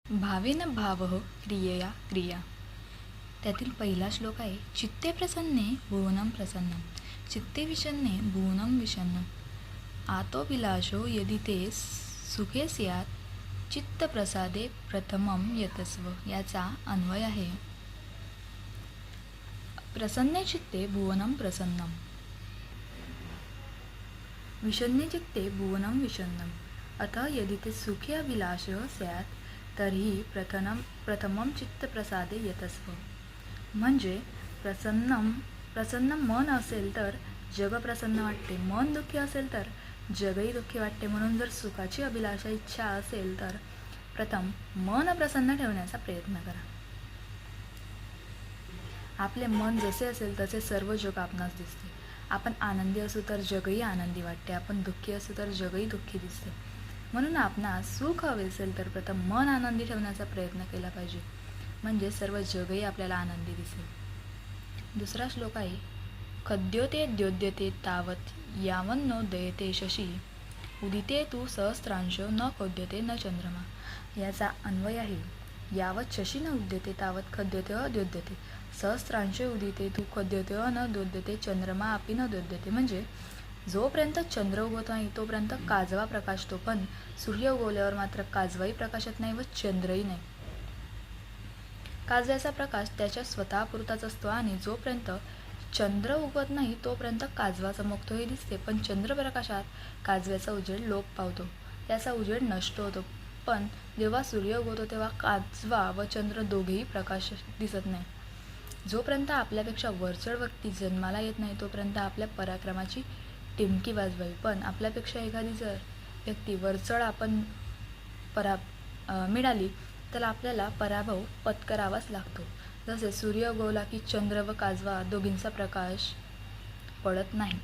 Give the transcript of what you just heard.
भावेन भावः क्रियया क्रिया. त्यातील पहिला श्लोक आहे, चित्ते प्रसन्ने भुवनं प्रसन्नम, चित्ते विषण्णे भुवनं विषण्णम, आतोभिलाषो यदि ते सुखे स्यात्, चित्तप्रसादे प्रथमं यतस्व. याचा अन्वय आहे, प्रसन्ने चित्ते भुवनं प्रसन्नम, विषण्णे चित्ते भुवनं विषण्णम, अतः यदि ते सुखे अभिलाषः स्यात् तर्हि प्रथमं चित्तप्रसादे यतस्व. म्हणजे प्रसन्न मन असेल तर जग प्रसन्न वाटते, मन दुःखी असेल तर जगही दुःखी वाटते. म्हणून जर सुखाची अभिलाषा इच्छा असेल तर प्रथम मन प्रसन्न ठेवण्याचा प्रयत्न करा. आपले मन जसे असेल तसे सर्व जग आपणास दिसते. आपण आनंदी असू तर जगही आनंदी वाटते, आपण दुःखी असू तर जगही दुःखी दिसते. म्हणून आपणास सुख हवे असेल तर प्रथम मन आनंदी ठेवण्याचा प्रयत्न केला पाहिजे, म्हणजे सर्व जगही आपल्याला आनंदी दिसेल. दुसरा श्लोक आहे, खद्योते द्योद्यते तावत यावन्नो दयते शशी, उदिते तू सहस्रांशो न खोद्यते न चंद्रमा. याचा अन्वय आहे, यावत शशी न उद्यते तावत खद्यते अद्योद्यते, सहस्रांशे उदिते तू खोद्यते न द्योद्यते चंद्रमा अपि न द्योद्यते. म्हणजे जोपर्यंत चंद्र उगवत नाही तोपर्यंत काजवा प्रकाशतो, पण सूर्य उगवल्यावर मात्र काजवाही प्रकाशत नाही व चंद्रही नाही. काजव्याचा प्रकाश त्याच्या स्वतःपुरताच असतो आणि जोपर्यंत चंद्र उगवत नाही तोपर्यंत काजवा चमकतो हे दिसते, पण चंद्रप्रकाशात काजव्याचा उजेड लोप पावतो, त्याचा उजेड नष्ट होतो. पण जेव्हा सूर्य उगवतो तेव्हा काजवा व चंद्र दोघेही प्रकाश दिसत नाही. जोपर्यंत आपल्यापेक्षा वरचढ व्यक्ती जन्माला येत नाही तोपर्यंत आपल्या पराक्रमाची टिमकी वाजवावी, पण आपल्यापेक्षा एखादी जर व्यक्ती वरचढ मिळाली तर आपल्याला पराभव पत्करावाच लागतो. जसे सूर्य उगवला की चंद्र व काजवा दोघींचा प्रकाश पडत नाही.